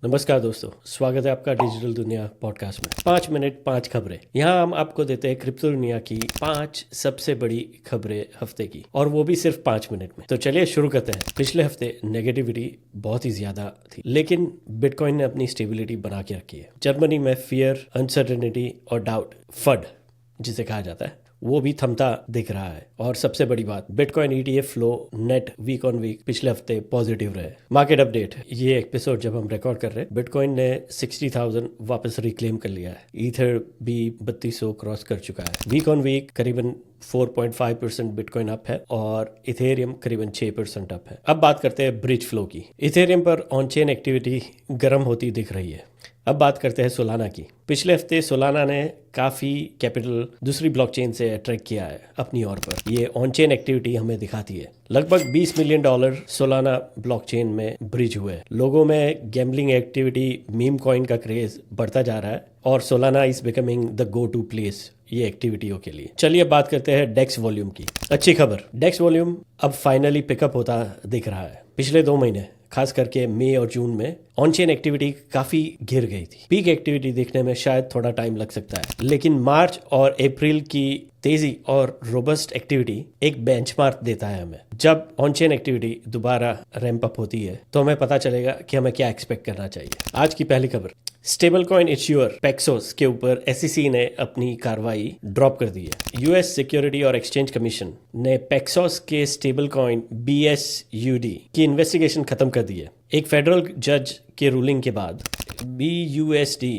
नमस्कार दोस्तों, स्वागत है आपका डिजिटल दुनिया पॉडकास्ट में। 5 मिनट 5 खबरें। यहाँ हम आपको देते हैं क्रिप्टो दुनिया की 5 सबसे बड़ी खबरें हफ्ते की, और वो भी सिर्फ 5 मिनट में। तो चलिए शुरू करते हैं। पिछले हफ्ते नेगेटिविटी बहुत ही ज्यादा थी, लेकिन बिटकॉइन ने अपनी स्टेबिलिटी बना के रखी है। जर्मनी में फियर, अनसर्टेनिटी और डाउट, फड जिसे कहा जाता है, वो भी थमता दिख रहा है। और सबसे बड़ी बात, bitcoin ETF flow net week on week पिछले हफ्ते पॉजिटिव रहे। मार्केट अपडेट, ये एपिसोड जब हम रिकॉर्ड कर रहे हैं, बिटकॉइन ने 60,000 वापस रिक्लेम कर लिया है। ईथर भी 3200 क्रॉस कर चुका है। वीक ऑन वीक करीबन 4.5% बिटकॉइन अप है और इथेरियम करीबन 6% अप है। अब बात करते हैं ब्रिज फ्लो की। इथेरियम पर ऑन चेन एक्टिविटी गर्म होती दिख रही है। अब बात करते हैं सोलाना की। पिछले हफ्ते सोलाना ने काफी कैपिटल दूसरी ब्लॉकचेन से अट्रैक्ट किया है अपनी ओर पर। ये ऑन चेन एक्टिविटी हमें दिखाती है। लगभग $20 मिलियन सोलाना ब्लॉकचेन में ब्रिज हुए। लोगों में गैम्बलिंग एक्टिविटी, मीम कॉइन का क्रेज बढ़ता जा रहा है और Solana is becoming the go to place ये एक्टिविटियों के लिए। चलिए बात करते हैं डेक्स वॉल्यूम की। अच्छी खबर, डेक्स वॉल्यूम अब फाइनली पिकअप होता दिख रहा है। पिछले 2 महीने खास करके मई और जून में ऑन चेन एक्टिविटी काफी गिर गई थी। पीक एक्टिविटी देखने में शायद थोड़ा टाइम लग सकता है, लेकिन मार्च और अप्रैल की तेजी और रोबस्ट एक्टिविटी एक बेंचमार्क देता है हमें। जब ऑन चेन एक्टिविटी दोबारा रैंप अप होती है तो हमें पता चलेगा कि हमें क्या एक्सपेक्ट करना चाहिए। आज की पहली खबर, स्टेबल कॉइन इश्यूअर पेक्सोस के ऊपर एसईसी ने अपनी कार्रवाई ड्रॉप कर दी है। यूएस सिक्योरिटी और एक्सचेंज कमीशन ने पेक्सोस के स्टेबल कॉइन BSUD की इन्वेस्टिगेशन खत्म कर दी है। एक फेडरल जज के रूलिंग के बाद BUSD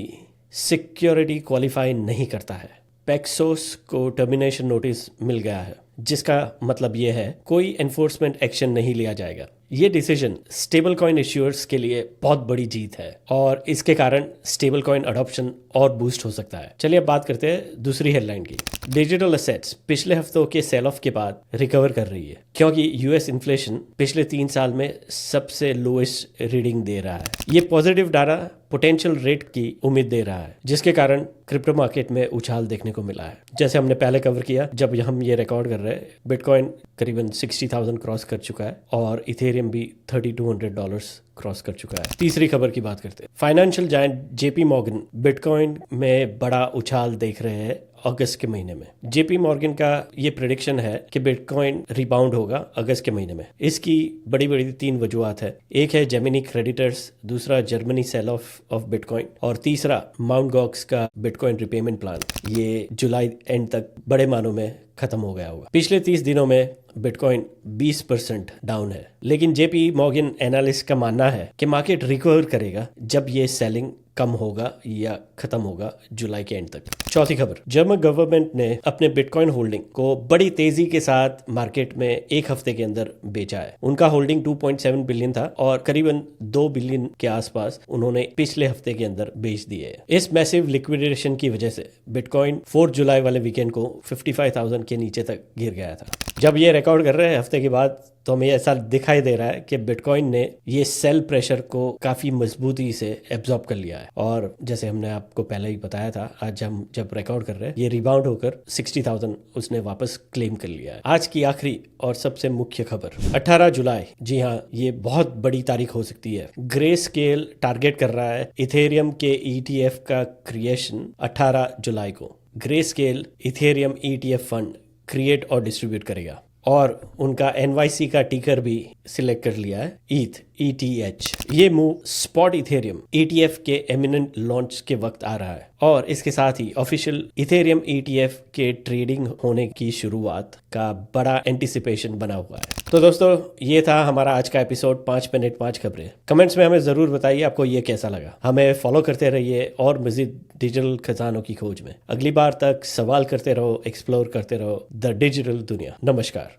सिक्योरिटी क्वालिफाई नहीं करता है। पेक्सोस को टर्मिनेशन नोटिस मिल गया है, जिसका मतलब यह है कोई एनफोर्समेंट एक्शन नहीं लिया जाएगा। ये डिसीजन स्टेबल कॉइन इश्यूअर्स के लिए बहुत बड़ी जीत है और इसके कारण स्टेबल कॉइन अडॉप्शन और बूस्ट हो सकता है। चलिए अब बात करते हैं दूसरी हेडलाइन की। डिजिटल एसेट्स पिछले हफ्तों के सेल ऑफ के बाद रिकवर कर रही है, क्योंकि यूएस इन्फ्लेशन पिछले 3 साल में सबसे लोएस्ट रीडिंग दे रहा है। ये पॉजिटिव डाटा पोटेंशियल रेट की उम्मीद दे रहा है, जिसके कारण क्रिप्टो मार्केट में उछाल देखने को मिला है। जैसे हमने पहले कवर किया, जब हम ये रिकॉर्ड कर रहे हैं, बिटकॉइन करीबन 60,000 क्रॉस कर चुका है और इथेरियम भी $3,200 क्रॉस कर चुका है। तीसरी खबर की बात करते हैं। Financial giant JP Morgan bitcoin में बड़ा उछाल देख रहे हैं अगस्त के महीने में। जेपी मॉर्गन का ये प्रेडिक्शन है कि बिटकॉइन रिबाउंड होगा अगस्त के महीने में। इसकी बड़ी बड़ी 3 वजूहत है। एक है जेमिनी क्रेडिटर्स, दूसरा जर्मनी सेल ऑफ बिटकॉइन और तीसरा माउंट गॉक्स का बिटकॉइन रिपेमेंट प्लान। ये जुलाई एंड तक बड़े मानों में खत्म हो गया होगा। पिछले 30 दिनों में बिटकॉइन 20% डाउन है, लेकिन जेपी मॉर्गन एनालिस्ट का मानना है कि मार्केट रिकवर करेगा जब ये सेलिंग कम होगा या खत्म होगा जुलाई के एंड तक। चौथी खबर, जर्मन गवर्नमेंट ने अपने बिटकॉइन होल्डिंग को बड़ी तेजी के साथ मार्केट में एक हफ्ते के अंदर बेचा है। उनका होल्डिंग 2.7 बिलियन था और करीबन 2 बिलियन के आसपास उन्होंने पिछले हफ्ते के अंदर बेच दिए है। इस मैसिव लिक्विडेशन की वजह से बिटकॉइन 4 जुलाई वाले वीकेंड को 55,000 के नीचे तक गिर गया था। जब ये रिकॉर्ड कर रहे हैं हफ्ते के बाद, तो हमें ऐसा दिखाई दे रहा है कि बिटकॉइन ने ये सेल प्रेशर को काफी मजबूती से एब्जॉर्ब कर लिया है। और जैसे हमने आपको पहले ही बताया था, आज हम जब रिकॉर्ड कर रहे हैं, ये रिबाउंड होकर 60,000 उसने वापस क्लेम कर लिया है। आज की आखिरी और सबसे मुख्य खबर, 18 जुलाई, जी हाँ, ये बहुत बड़ी तारीख हो सकती है। ग्रे स्केल टारगेट कर रहा है इथेरियम के ETF का क्रिएशन 18 जुलाई को। Grey scale Ethereum ETF fund create और डिस्ट्रीब्यूट करेगा और उनका NYC का टिकर भी सिलेक्ट कर लिया है, ETH। ये मूव स्पॉट इथेरियम ETF के एमिनेंट लॉन्च के वक्त आ रहा है और इसके साथ ही ऑफिशियल इथेरियम ETF के ट्रेडिंग होने की शुरुआत का बड़ा एंटिसिपेशन बना हुआ है। तो दोस्तों, ये था हमारा आज का एपिसोड 5 मिनट 5 खबरें। कमेंट्स में हमें जरूर बताइए आपको ये कैसा लगा। हमें फॉलो करते रहिए और मजीद डिजिटल खजानों की खोज में। अगली बार तक सवाल करते रहो, एक्सप्लोर करते रहो द डिजिटल दुनिया। नमस्कार।